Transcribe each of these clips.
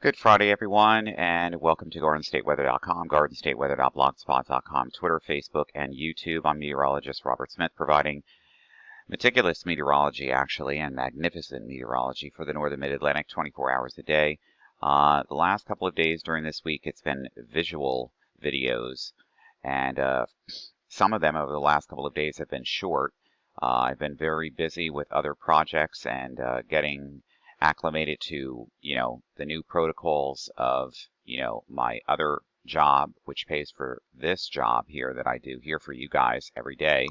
Good Friday, everyone, and welcome to GardenStateWeather.com, GardenStateWeather.blogspot.com, Twitter, Facebook, and YouTube. I'm meteorologist Robert Smith, providing meticulous meteorology, actually, and magnificent meteorology for the northern mid-Atlantic 24 hours a day. The last couple of days during this week, it's been visual videos, and some of them over the last couple of days have been short. I've been very busy with other projects and getting acclimated to, the new protocols of, my other job, which pays for this job here that I do here for you guys every day.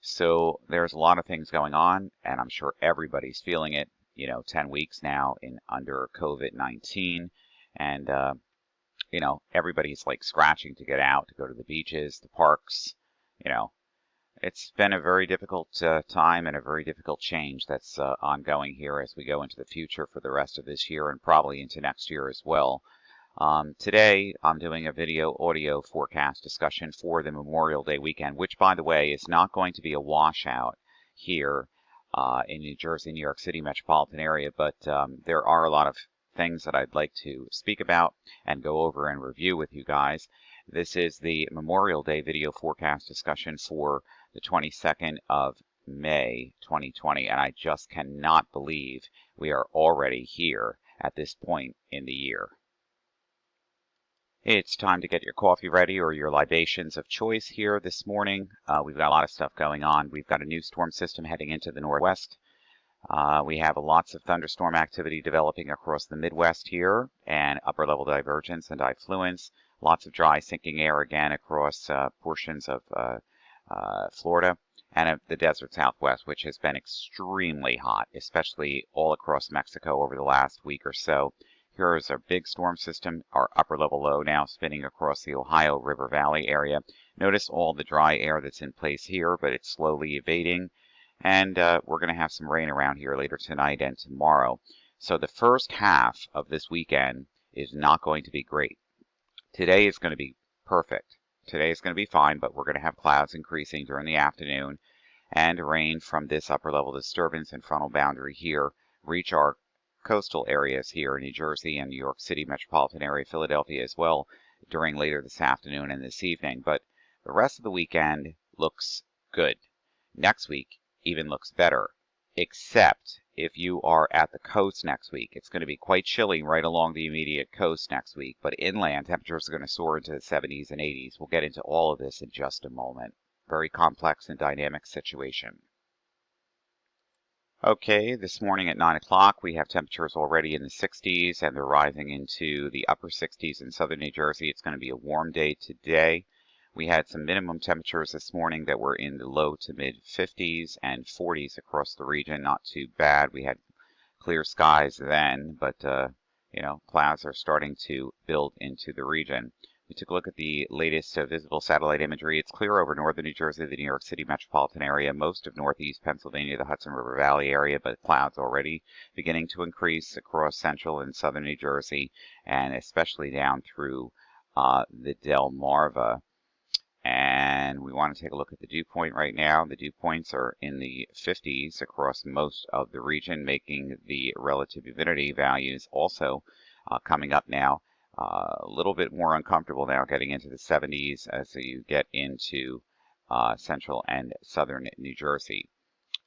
So there's a lot of things going on, and I'm sure everybody's feeling it, 10 weeks now under COVID-19. And, everybody's like scratching to get out, to go to the beaches, the parks, It's been a very difficult time and a very difficult change that's ongoing here as we go into the future for the rest of this year and probably into next year as well. Today, I'm doing a video-audio forecast discussion for the Memorial Day weekend, which, by the way, is not going to be a washout here in New Jersey, New York City metropolitan area, but there are a lot of things that I'd like to speak about and go over and review with you guys. This is the Memorial Day video forecast discussion for the 22nd of May 2020, and I just cannot believe we are already here at this point in the year. It's time to get your coffee ready or your libations of choice here this morning. We've got a lot of stuff going on. We've got a new storm system heading into the northwest. We have lots of thunderstorm activity developing across the Midwest here, and upper level divergence and effluence. Lots of dry sinking air again across portions of Florida and of the desert Southwest, which has been extremely hot, especially all across Mexico over the last week or so. Here is our big storm system, our upper level low now spinning across the Ohio River Valley area. Notice all the dry air that's in place here, but it's slowly evading. And we're going to have some rain around here later tonight and tomorrow. So the first half of this weekend is not going to be great. Today is going to be perfect. Today is going to be fine, but we're going to have clouds increasing during the afternoon and rain from this upper level disturbance and frontal boundary here reach our coastal areas here in New Jersey and New York City metropolitan area, Philadelphia as well, during later this afternoon and this evening. But the rest of the weekend looks good. Next week even looks better, except if you are at the coast next week. It's going to be quite chilly right along the immediate coast next week, but inland temperatures are going to soar into the 70s and 80s. We'll get into all of this in just a moment. Very complex and dynamic situation. Okay, this morning at 9 o'clock, we have temperatures already in the 60s, and they're rising into the upper 60s in southern New Jersey. It's going to be a warm day today. We had some minimum temperatures this morning that were in the low to mid 50s and 40s across the region. Not too bad. We had clear skies then, but, clouds are starting to build into the region. We took a look at the latest visible satellite imagery. It's clear over northern New Jersey, the New York City metropolitan area, most of northeast Pennsylvania, the Hudson River Valley area, but clouds already beginning to increase across central and southern New Jersey, and especially down through the Delmarva. And we want to take a look at the dew point right now. The dew points are in the 50s across most of the region, making the relative humidity values also coming up now. A little bit more uncomfortable now, getting into the 70s as you get into central and southern New Jersey.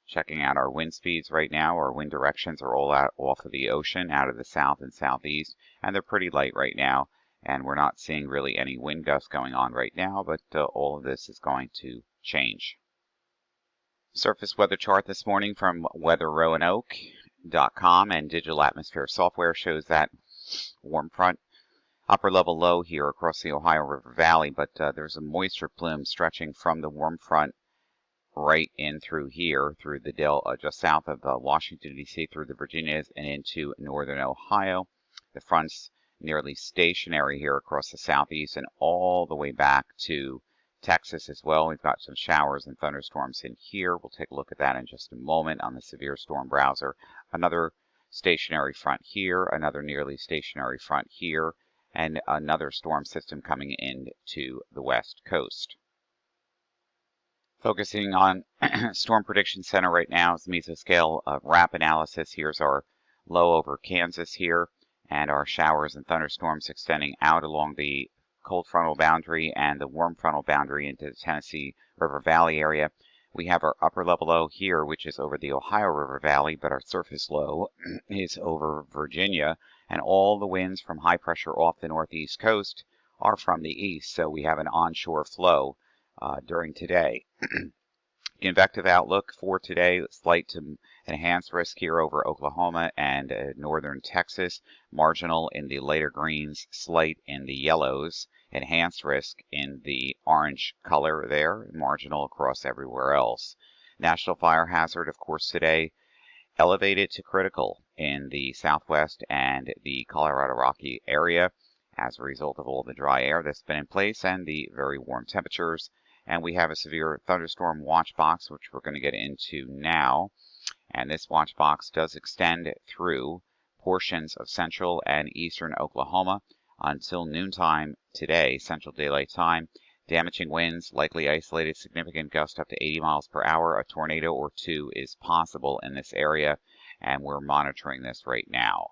Checking out our wind speeds right now. Our wind directions are all out off of the ocean, out of the south and southeast, and they're pretty light right now. And we're not seeing really any wind gusts going on right now, but all of this is going to change. Surface weather chart this morning from weatherroanoke.com, and digital atmosphere software shows that warm front upper level low here across the Ohio River Valley, but there's a moisture plume stretching from the warm front right in through here, through the just south of Washington, D.C., through the Virginias and into northern Ohio. The front's nearly stationary here across the southeast and all the way back to Texas as well. We've got some showers and thunderstorms in here. We'll take a look at that in just a moment on the severe storm browser. Another stationary front here, another nearly stationary front here, and another storm system coming into the west coast. Focusing on Storm Prediction Center right now is the mesoscale RAP analysis. Here's our low over Kansas here. and our showers and thunderstorms extending out along the cold frontal boundary and the warm frontal boundary into the Tennessee River Valley area. We have our upper level low here, which is over the Ohio River Valley, but our surface low is over Virginia, and all the winds from high pressure off the northeast coast are from the east, so we have an onshore flow during today. Convective outlook for today, slight to enhanced risk here over Oklahoma and northern Texas, marginal in the lighter greens, slight in the yellows, enhanced risk in the orange color there, marginal across everywhere else. National fire hazard, of course, today elevated to critical in the southwest and the Colorado Rocky area as a result of all the dry air that's been in place and the very warm temperatures. And we have a severe thunderstorm watch box, which we're going to get into now. And this watch box does extend through portions of central and eastern Oklahoma until noontime today, Central Daylight Time. Damaging winds, likely isolated, significant gust up to 80 miles per hour. A tornado or two is possible in this area, and we're monitoring this right now.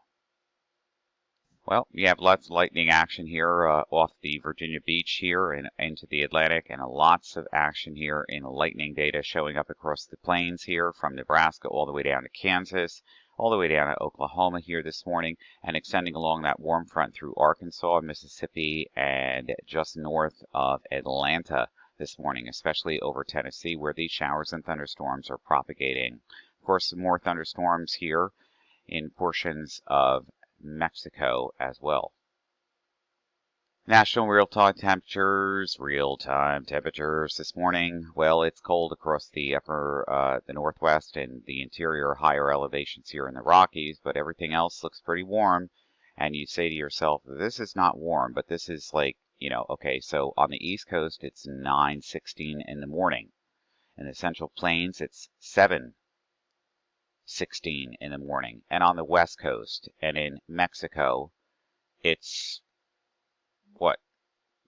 Well, we have lots of lightning action here off the Virginia beach here and into the Atlantic, and lots of action here in lightning data showing up across the plains here from Nebraska all the way down to Kansas, all the way down to Oklahoma here this morning, and extending along that warm front through Arkansas, Mississippi, and just north of Atlanta this morning, especially over Tennessee, where these showers and thunderstorms are propagating. Of course, some more thunderstorms here in portions of Mexico as well. National real-time temperatures this morning. Well, it's cold across the the northwest and the interior higher elevations here in the Rockies, but everything else looks pretty warm. And you say to yourself, this is not warm, but this is like, okay, so on the East Coast, it's 9:16 in the morning. In the Central Plains, it's 7:16 in the morning, and on the West Coast and in Mexico, it's what,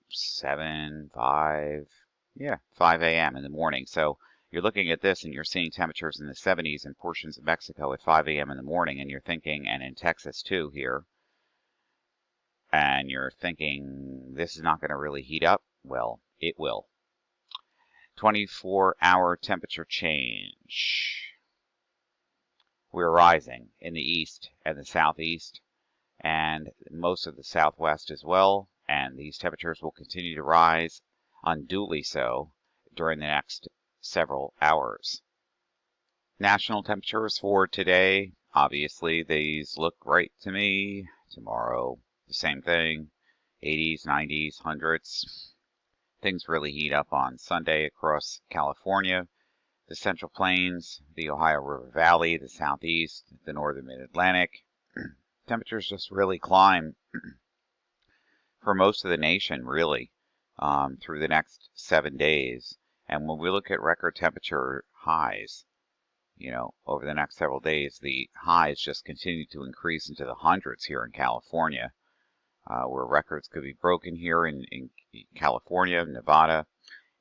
5 a.m. in the morning. So you're looking at this and you're seeing temperatures in the 70s in portions of Mexico at 5 a.m. in the morning, and you're thinking, and in Texas too here, and you're thinking this is not going to really heat up. Well, it will. 24-hour temperature change. We're rising in the east and the southeast and most of the southwest as well, and these temperatures will continue to rise, unduly so, during the next several hours. National temperatures for today, obviously these look great to me. Tomorrow, the same thing, 80s, 90s, 100s. Things really heat up on Sunday across California, the Central Plains, the Ohio River Valley, the Southeast, the Northern Mid-Atlantic. Temperatures just really climb for most of the nation, really, through the next 7 days. And when we look at record temperature highs, over the next several days, the highs just continue to increase into the hundreds here in California, where records could be broken here in California, Nevada,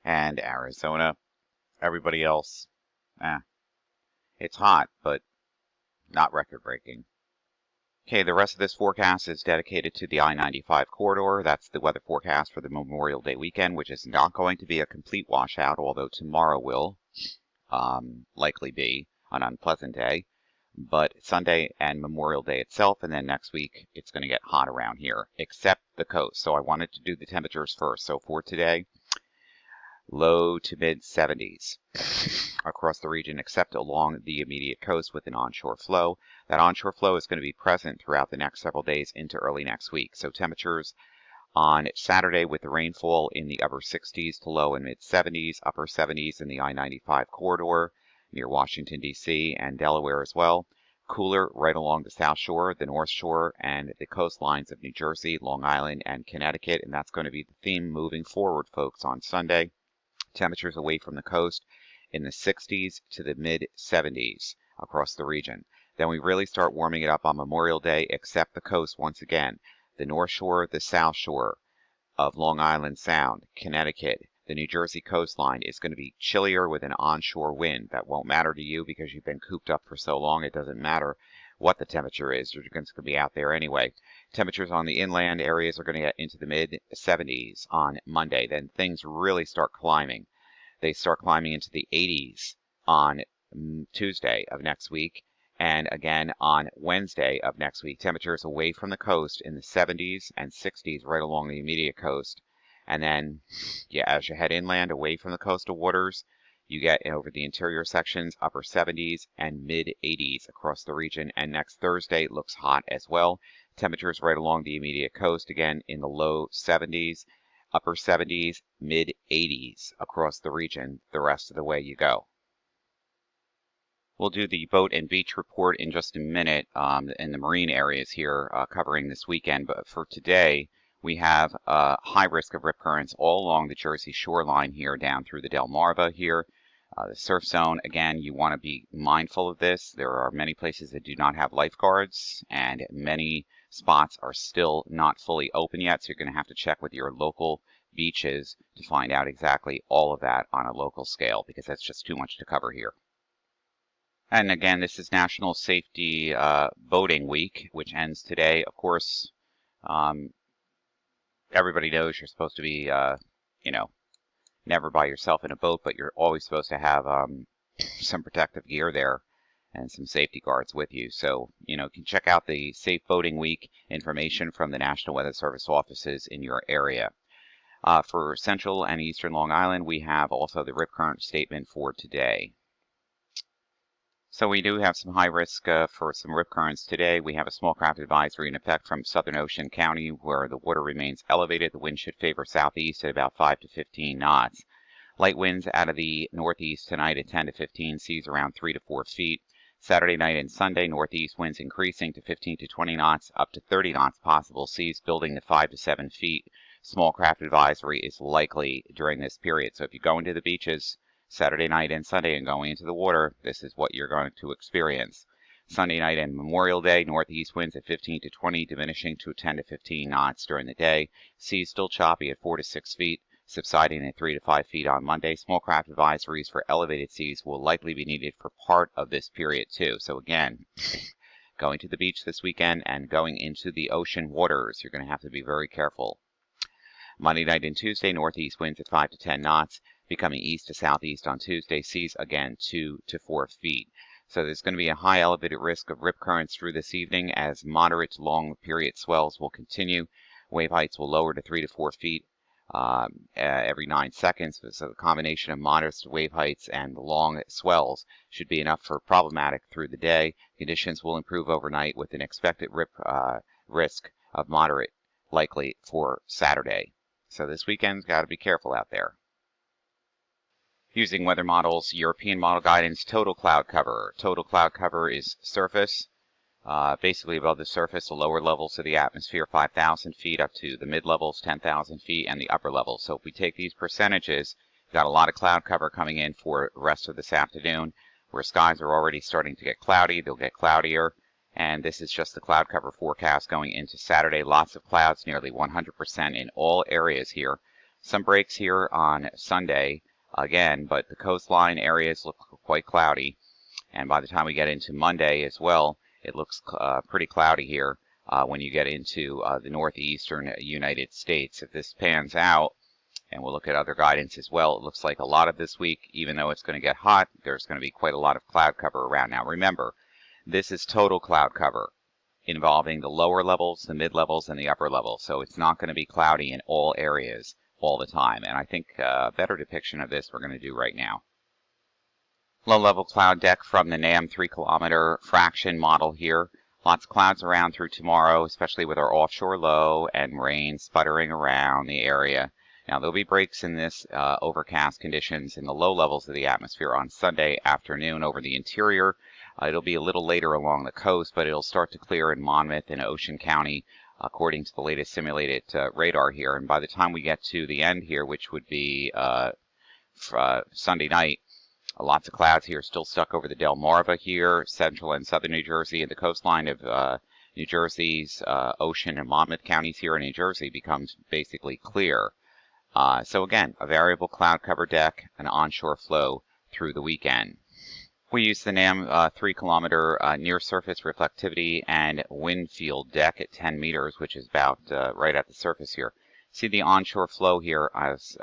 and Arizona. Everybody else, it's hot, but not record-breaking. Okay, the rest of this forecast is dedicated to the I-95 corridor. That's the weather forecast for the Memorial Day weekend, which is not going to be a complete washout, although tomorrow will likely be an unpleasant day. But Sunday and Memorial Day itself, and then next week, it's going to get hot around here, except the coast. So I wanted to do the temperatures first. So for today, low to mid 70s across the region, except along the immediate coast with an onshore flow. That onshore flow is going to be present throughout the next several days into early next week. So temperatures on Saturday with the rainfall in the upper 60s to low and mid 70s, upper 70s in the I-95 corridor near Washington, D.C. and Delaware as well. Cooler right along the South Shore, the North Shore, and the coastlines of New Jersey, Long Island, and Connecticut. And that's going to be the theme moving forward, folks, on Sunday. Temperatures away from the coast in the 60s to the mid 70s across the region. Then we really start warming it up on Memorial Day, except the coast once again. The North Shore, the South Shore of Long Island Sound, Connecticut, the New Jersey coastline is going to be chillier with an onshore wind. That won't matter to you because you've been cooped up for so long, it doesn't matter. what the temperature is. They're going to be out there anyway. Temperatures on the inland areas are going to get into the mid-70s on Monday. Then things really start climbing. They start climbing into the 80s on Tuesday of next week, and again on Wednesday of next week. Temperatures away from the coast in the 70s and 60s right along the immediate coast. And then, yeah, as you head inland away from the coastal waters, you get over the interior sections, upper 70s and mid 80s across the region. And next Thursday looks hot as well. Temperatures right along the immediate coast, again in the low 70s, upper 70s, mid 80s across the region the rest of the way you go. We'll do the boat and beach report in just a minute in the marine areas here covering this weekend. But for today, we have high risk of rip currents all along the Jersey shoreline here down through the Delmarva here. The surf zone, again, you want to be mindful of this. There are many places that do not have lifeguards, and many spots are still not fully open yet, so you're going to have to check with your local beaches to find out exactly all of that on a local scale, because that's just too much to cover here. And again, this is National Safety Boating Week, which ends today. Of course, everybody knows you're supposed to be, you know, never by yourself in a boat, but you're always supposed to have some protective gear there and some safety guards with you. So, you know, you can check out the Safe Boating Week information from the National Weather Service offices in your area. For Central and Eastern Long Island, we have also the rip current statement for today. So we do have some high risk for some rip currents today. We have a small craft advisory in effect from Southern Ocean County where the water remains elevated. The wind should favor southeast at about 5 to 15 knots. Light winds out of the northeast tonight at 10 to 15, seas around 3 to 4 feet. Saturday night and Sunday, northeast winds increasing to 15 to 20 knots, up to 30 knots possible, seas building to 5 to 7 feet. Small craft advisory is likely during this period. So if you go into the beaches Saturday night and Sunday and going into the water, this is what you're going to experience. Sunday night and Memorial Day, northeast winds at 15 to 20, diminishing to 10 to 15 knots during the day. Seas still choppy at 4 to 6 feet, subsiding at 3 to 5 feet on Monday. Small craft advisories for elevated seas will likely be needed for part of this period too. So again, going to the beach this weekend and going into the ocean waters, you're going to have to be very careful. Monday night and Tuesday, northeast winds at 5 to 10 knots, becoming east to southeast on Tuesday. Seas again 2 to 4 feet. So there's going to be a high elevated risk of rip currents through this evening as moderate to long period swells will continue. Wave heights will lower to 3 to 4 feet every 9 seconds. So the combination of modest wave heights and long swells should be enough for problematic through the day. Conditions will improve overnight with an expected rip risk of moderate likely for Saturday. So this weekend's got to be careful out there. Using weather models, European model guidance, total cloud cover. Total cloud cover is surface, basically above the surface, the lower levels of the atmosphere, 5,000 feet up to the mid-levels, 10,000 feet, and the upper levels. So if we take these percentages, we've got a lot of cloud cover coming in for the rest of this afternoon, where skies are already starting to get cloudy. They'll get cloudier. And this is just the cloud cover forecast going into Saturday. Lots of clouds, nearly 100% in all areas here. Some breaks here on Sunday again, but the coastline areas look quite cloudy. And by the time we get into Monday as well, it looks pretty cloudy here when you get into the northeastern United States. If this pans out, and we'll look at other guidance as well, it looks like a lot of this week, even though it's going to get hot, there's going to be quite a lot of cloud cover around. Now remember, this is total cloud cover involving the lower levels, the mid-levels, and the upper levels. So it's not going to be cloudy in all areas all the time. And I think a better depiction of this we're going to do right now. Low-level cloud deck from the NAM 3-kilometer fraction model here. Lots of clouds around through tomorrow, especially with our offshore low and rain sputtering around the area. Now, there'll be breaks in this overcast conditions in the low levels of the atmosphere on Sunday afternoon over the interior. It'll be a little later along the coast, but it'll start to clear in Monmouth and Ocean County, according to the latest simulated radar here. And by the time we get to the end here, which would be Sunday night, lots of clouds here still stuck over the Delmarva here, central and southern New Jersey, and the coastline of New Jersey's Ocean and Monmouth counties here in New Jersey becomes basically clear. So again, a variable cloud cover deck, an onshore flow through the weekend. We use the NAM 3-kilometer near-surface reflectivity and wind field deck at 10 meters, which is about right at the surface here. See the onshore flow here as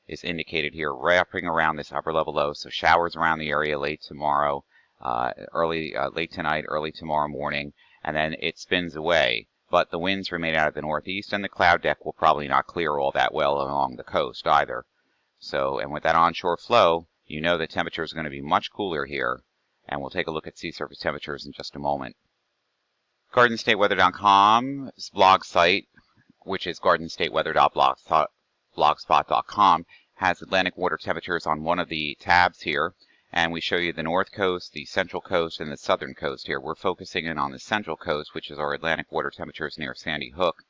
is indicated here, wrapping around this upper level low. So showers around the area late tomorrow, late tonight, early tomorrow morning, and then it spins away. But the winds remain out of the northeast, and the cloud deck will probably not clear all that well along the coast either. So, and with that onshore flow, you know the temperature is going to be much cooler here, and we'll take a look at sea surface temperatures in just a moment. GardenStateWeather.com's blog site, which is gardenstateweather.blogspot.com, has Atlantic water temperatures on one of the tabs here, and we show you the north coast, the central coast, and the southern coast here. We're focusing in on the central coast, which is our Atlantic water temperatures near Sandy Hook,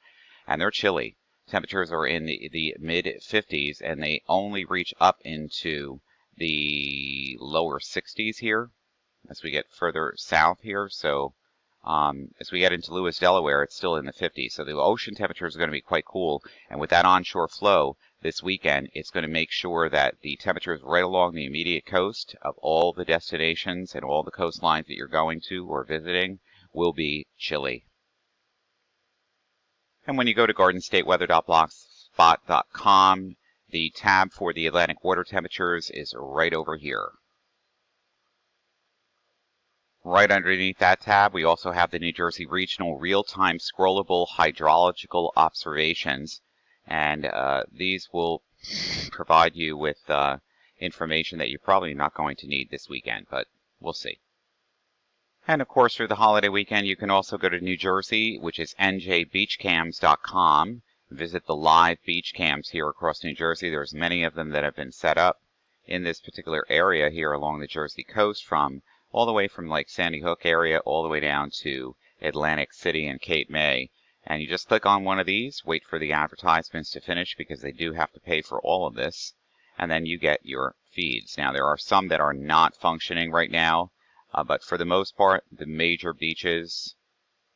and they're chilly. Temperatures are in the mid-50s, and they only reach up into the lower 60s here as we get further south here. So as we get into Lewis, Delaware, it's still in the 50s. So the ocean temperatures are going to be quite cool. And with that onshore flow this weekend, it's going to make sure that the temperatures right along the immediate coast of all the destinations and all the coastlines that you're going to or visiting will be chilly. And when you go to gardenstateweather.blogspot.com, the tab for the Atlantic water temperatures is right over here. Right underneath that tab, we also have the New Jersey Regional Real-Time Scrollable Hydrological Observations, and these will provide you with information that you're probably not going to need this weekend, but we'll see. And of course, through the holiday weekend, you can also go to New Jersey, which is njbeachcams.com. Visit the live beach cams here across New Jersey. There's many of them that have been set up in this particular area here along the Jersey coast, from all the way from like Sandy Hook area all the way down to Atlantic City and Cape May. And you just click on one of these, wait for the advertisements to finish because they do have to pay for all of this, and then you get your feeds. Now, there are some that are not functioning right now, but for the most part, the major beaches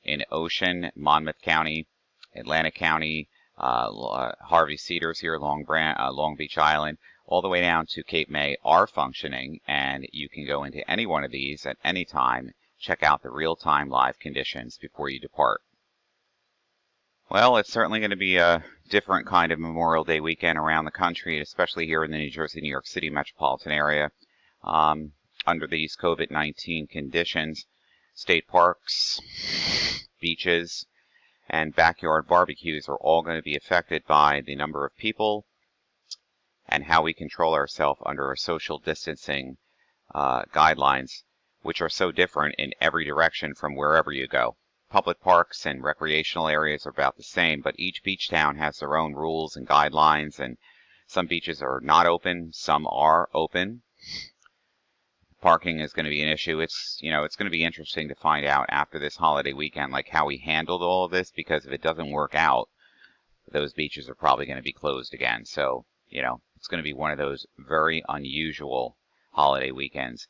in Ocean, Monmouth County, Atlantic County, Harvey Cedars here, Long Beach Island, all the way down to Cape May are functioning, and you can go into any one of these at any time, check out the real-time live conditions before you depart. Well, it's certainly going to be a different kind of Memorial Day weekend around the country, especially here in the New Jersey, New York City metropolitan area. Under these COVID-19 conditions, state parks, beaches, and backyard barbecues are all going to be affected by the number of people and how we control ourselves under our social distancing guidelines, which are so different in every direction from wherever you go. Public parks and recreational areas are about the same, but each beach town has their own rules and guidelines, and some beaches are not open, some are open. Parking is going to be an issue. It's going to be interesting to find out after this holiday weekend, like how we handled all of this, because if it doesn't work out, those beaches are probably going to be closed again. So, it's going to be one of those very unusual holiday weekends.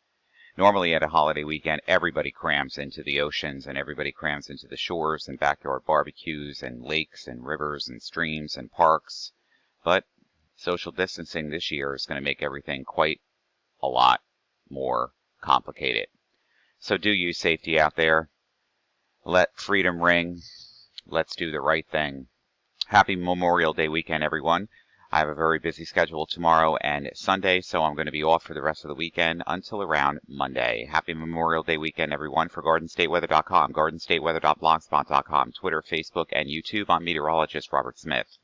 Normally at a holiday weekend, everybody crams into the oceans and everybody crams into the shores and backyard barbecues and lakes and rivers and streams and parks. But social distancing this year is going to make everything quite a lot more complicated. So do use safety out there. Let freedom ring. Let's do the right thing. Happy Memorial Day weekend, everyone. I have a very busy schedule tomorrow and Sunday, so I'm going to be off for the rest of the weekend until around Monday. Happy Memorial Day weekend, everyone. For GardenStateWeather.com, GardenStateWeather.blogspot.com, Twitter, Facebook, and YouTube, I'm meteorologist Robert Smith.